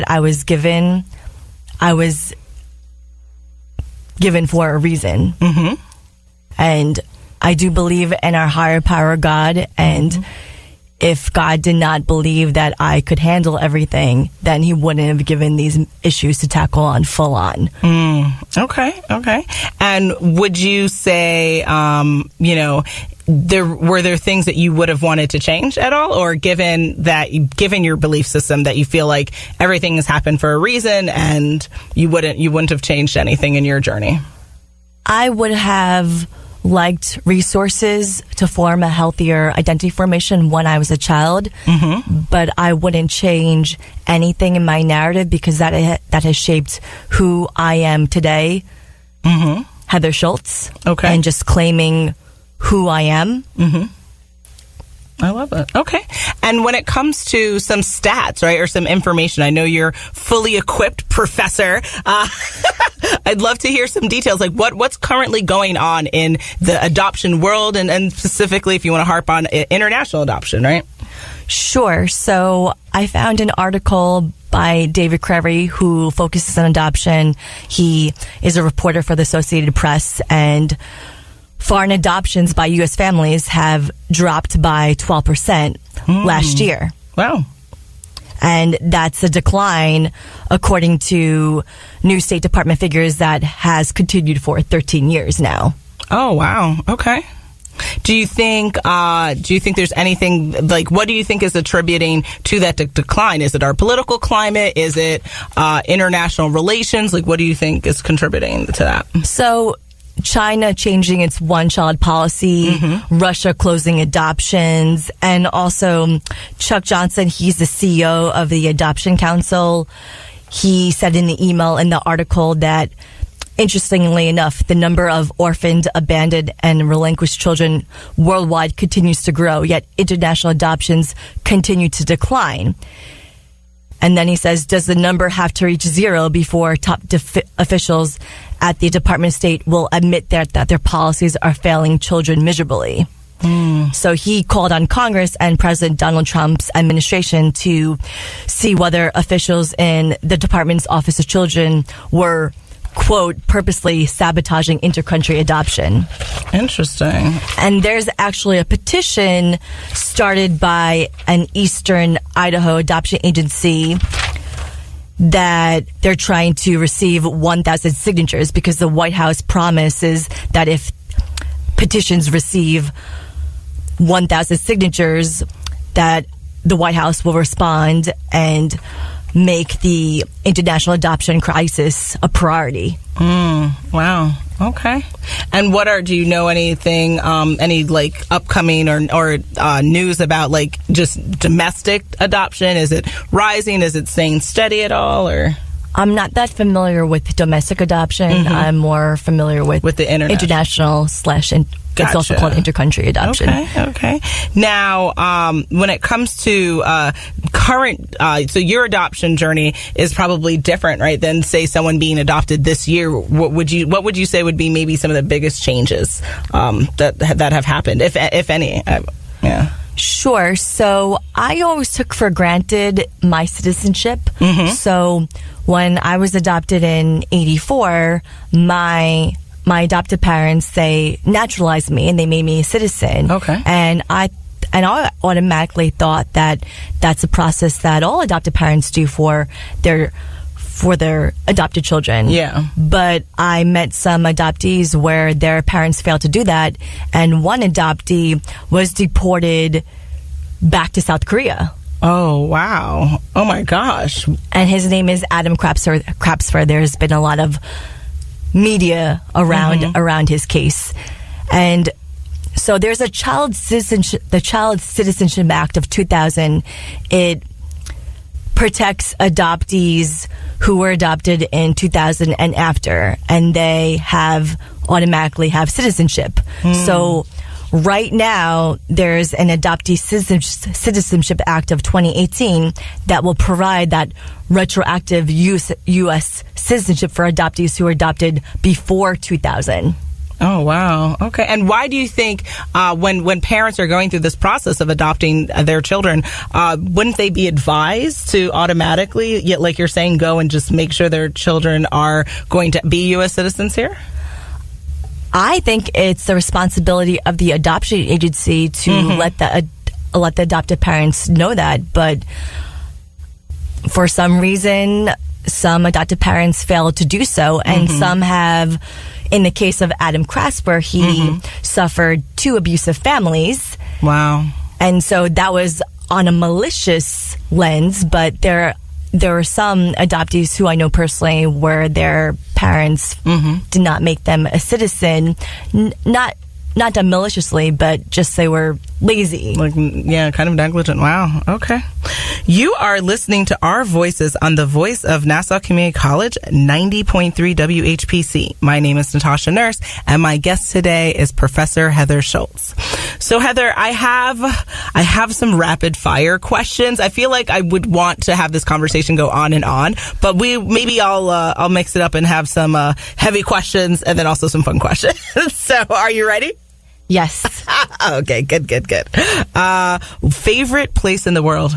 I was given for a reason. Mm-hmm. And I do believe in our higher power, God, and if God did not believe that I could handle everything, then he wouldn't have given these issues to tackle on full on. Okay. And would you say, were there things that you would have wanted to change at all? Or given your belief system that you feel like everything has happened for a reason and you wouldn't have changed anything in your journey? I would have liked resources to form a healthier identity formation when I was a child, but I wouldn't change anything in my narrative because that has shaped who I am today, Heather Schultz, and just claiming who I am. I love it. Okay. And when it comes to some stats, right, or some information, I know you're fully equipped professor. I'd love to hear some details, like what's currently going on in the adoption world and specifically if you want to harp on international adoption, right? Sure. So I found an article by David Crary, who focuses on adoption. He is a reporter for the Associated Press, and foreign adoptions by U.S. families have dropped by 12% last year. Wow. And that's a decline, according to new State Department figures, that has continued for 13 years now. Oh, wow. Okay. Do you think there's anything, like, what do you think is attributing to that decline? Is it our political climate? Is it international relations? Like, what do you think is contributing to that? So China changing its one-child policy, Russia closing adoptions, and also Chuck Johnson, he's the CEO of the Adoption Council. He said in the email in the article that, interestingly enough, the number of orphaned, abandoned, and relinquished children worldwide continues to grow, yet international adoptions continue to decline. And then he says, does the number have to reach zero before top officials at the Department of State will admit that their policies are failing children miserably? So he called on Congress and President Donald Trump's administration to see whether officials in the department's Office of Children were, quote, purposely sabotaging intercountry adoption. Interesting. And there's actually a petition started by an Eastern Idaho adoption agency that they're trying to receive 1,000 signatures because the White House promises that if petitions receive 1,000 signatures, that the White House will respond and make the international adoption crisis a priority. Wow. Okay. And do you know anything, any like upcoming or news about like just domestic adoption? Is it rising? Is it staying steady at all, or? I'm not that familiar with domestic adoption. I'm more familiar with the international it's also called intercountry adoption. Okay. Now, when it comes to current, so your adoption journey is probably different, right, than say someone being adopted this year. What would you say would be maybe some of the biggest changes that have happened, if any? Yeah. Sure. So I always took for granted my citizenship. So when I was adopted in '84, my adoptive parents, they naturalized me and they made me a citizen. Okay. And I automatically thought that that's a process that all adoptive parents do for their adopted children. Yeah. But I met some adoptees where their parents failed to do that, and one adoptee was deported back to South Korea. Oh, wow. Oh, my gosh. And his name is Adam Krapsfer. There's been a lot of media around his case. And so there's the Child Citizenship Act of 2000. It protects adoptees who were adopted in 2000 and after, and they automatically have citizenship. So right now, there's an Adoptee Citizenship Act of 2018 that will provide that retroactive U.S. citizenship for adoptees who were adopted before 2000. Oh, wow. Okay. And why do you think when parents are going through this process of adopting their children, wouldn't they be advised to automatically, yet like you're saying, go and just make sure their children are going to be U.S. citizens here? I think it's the responsibility of the adoption agency to let the adoptive parents know that. But for some reason, some adoptive parents fail to do so, and some have. In the case of Adam Krasper, he suffered 2 abusive families. Wow. And so that was on a malicious lens, but there are some adoptees who I know personally where their parents did not make them a citizen, not done maliciously, but just they were lazy. Kind of negligent. Wow. Okay. You are listening to Our Voices on the voice of Nassau Community College, 90.3 WHPC. My name is Natasha Nurse, and my guest today is Professor Heather Schultz. So, Heather, I have some rapid fire questions. I feel like I would want to have this conversation go on and on, but I'll mix it up and have some heavy questions and then also some fun questions. So, are you ready? Yes. Okay, good. Favorite place in the world?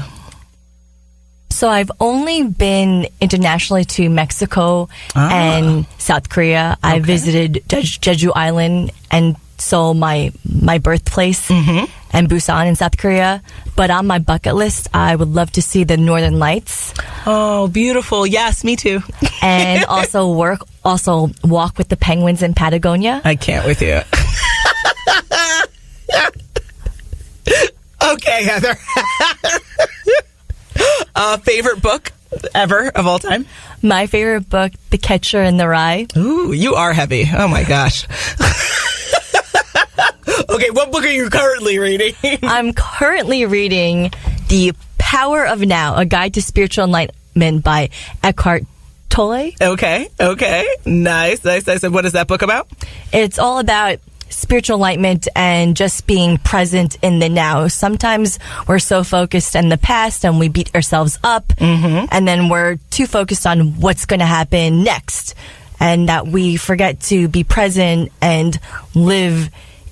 So I've only been internationally to Mexico and South Korea. I visited Jeju Island and Seoul, my birthplace, and Busan in South Korea. But on my bucket list, I would love to see the Northern Lights. Oh, beautiful. Yes, me too. And also walk with the penguins in Patagonia. I can't with you. Okay, Heather. Favorite book ever of all time? My favorite book, The Catcher in the Rye. Ooh, you are heavy. Oh my gosh. Okay, what book are you currently reading? I'm currently reading The Power of Now, A Guide to Spiritual Enlightenment by Eckhart Tolle. Okay. Nice. And what is that book about? It's all about spiritual enlightenment and just being present in the now. Sometimes we're so focused in the past and we beat ourselves up, and then we're too focused on what's going to happen next, and that we forget to be present and live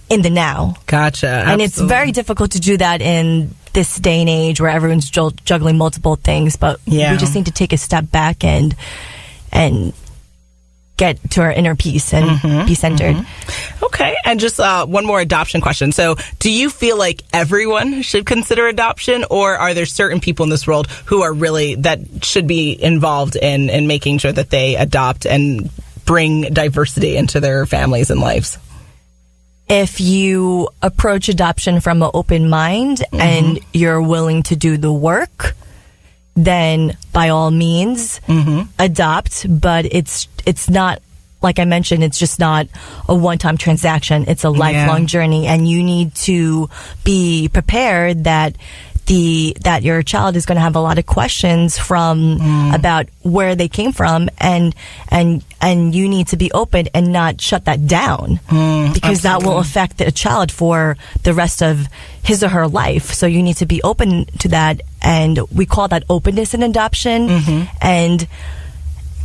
in the now. Gotcha. And it's very difficult to do that in this day and age where everyone's juggling multiple things, but we just need to take a step back and get to our inner peace and be centered. Okay. And just one more adoption question. So do you feel like everyone should consider adoption, or are there certain people in this world who are really, that should be involved in making sure that they adopt and bring diversity into their families and lives? If you approach adoption from an open mind and you're willing to do the work, then by all means adopt. But it's not, like I mentioned, it's just not a one-time transaction. It's a lifelong journey, and you need to be prepared that your child is going to have a lot of questions from about where they came from, and you need to be open and not shut that down, because that will affect the child for the rest of his or her life. So you need to be open to that, and we call that openness in adoption, and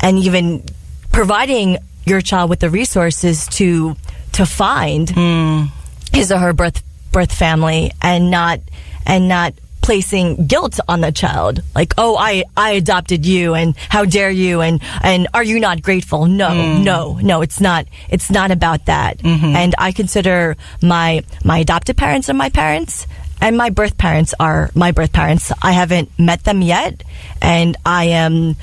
even providing your child with the resources to find his or her birth family, and not placing guilt on the child, like, oh, I adopted you, and how dare you, and are you not grateful? No, it's not about that. And I consider my adopted parents are my parents, and my birth parents are my birth parents. I haven't met them yet, and I am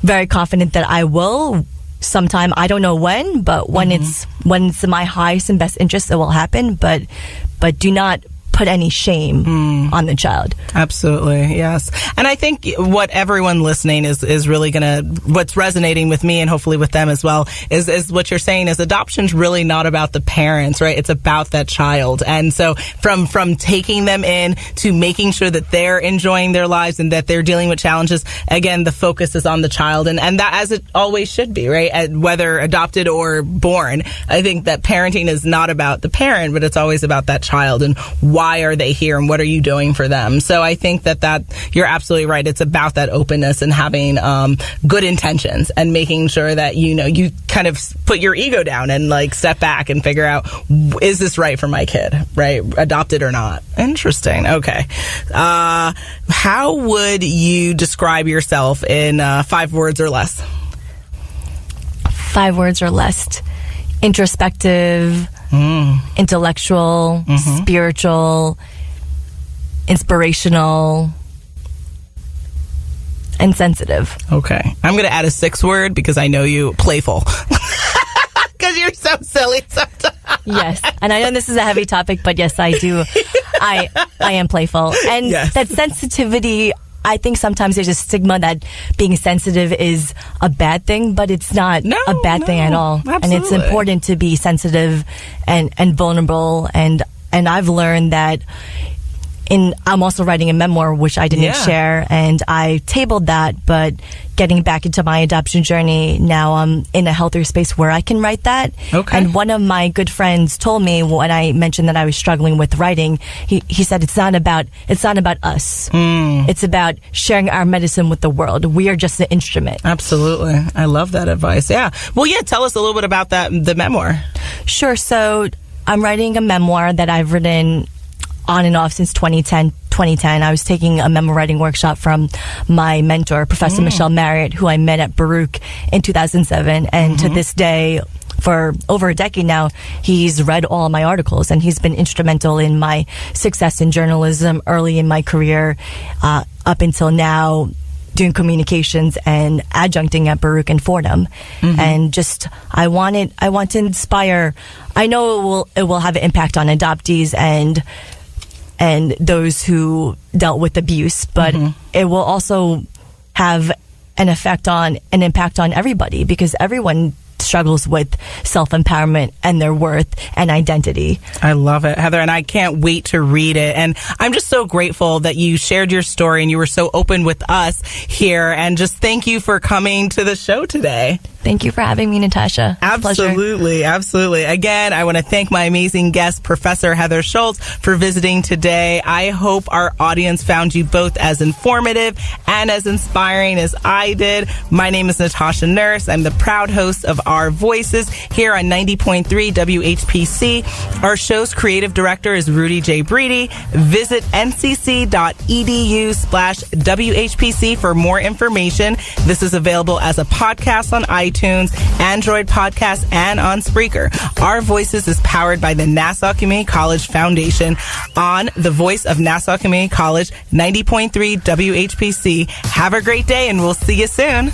very confident that I will sometime. I don't know when, but when it's in my highest and best interest, it will happen. But do not put any shame on the child. Absolutely, yes. And I think what everyone listening is really what's resonating with me, and hopefully with them as well, is what you're saying is adoption's really not about the parents, right? It's about that child. And so from taking them in to making sure that they're enjoying their lives and that they're dealing with challenges, again, the focus is on the child, and that, as it always should be, right? Whether adopted or born. I think that parenting is not about the parent, but it's always about that child and why why are they here and what are you doing for them? So I think that you're absolutely right. It's about that openness and having good intentions and making sure that, you kind of put your ego down and like step back and figure out, is this right for my kid, right? Adopted or not. Interesting. Okay. How would you describe yourself in 5 words or less? 5 words or less. Introspective, intellectual, spiritual, inspirational, and sensitive. Okay. I'm going to add a 6th word because I know you, playful. Because you're so silly sometimes. Yes. And I know this is a heavy topic, but yes, I do. I am playful. And that sensitivity, I think sometimes there's a stigma that being sensitive is a bad thing, but it's not a bad thing at all. Absolutely. And it's important to be sensitive and vulnerable. And I've learned that I'm also writing a memoir, which I didn't share, and I tabled that, but getting back into my adoption journey, now I'm in a healthier space where I can write that. Okay. And one of my good friends told me when I mentioned that I was struggling with writing, he said, it's not about us. It's about sharing our medicine with the world. We are just an instrument. Absolutely. I love that advice. Yeah. Well, tell us a little bit about the memoir. Sure. So I'm writing a memoir that I've written on and off since 2010. I was taking a memoir writing workshop from my mentor, Professor Michelle Marriott, who I met at Baruch in 2007. And to this day, for over a decade now, he's read all my articles, and he's been instrumental in my success in journalism early in my career, up until now, doing communications and adjuncting at Baruch and Fordham. And just, I want to inspire. I know it will have an impact on adoptees and those who dealt with abuse, but it will also have an impact on everybody, because everyone struggles with self-empowerment and their worth and identity. I love it, Heather, and I can't wait to read it. And I'm just so grateful that you shared your story and you were so open with us here. And just thank you for coming to the show today. Thank you for having me, Natasha. Absolutely. Absolutely. Again, I want to thank my amazing guest, Professor Heather Schultz, for visiting today. I hope our audience found you both as informative and as inspiring as I did. My name is Natasha Nurse. I'm the proud host of Our Voices here on 90.3 WHPC. Our show's creative director is Rudy J. Breedy. Visit ncc.edu/WHPC for more information. This is available as a podcast on iTunes, Android Podcast, and on Spreaker. Our Voices is powered by the Nassau Community College Foundation on the voice of Nassau Community College, 90.3 WHPC. Have a great day, and we'll see you soon.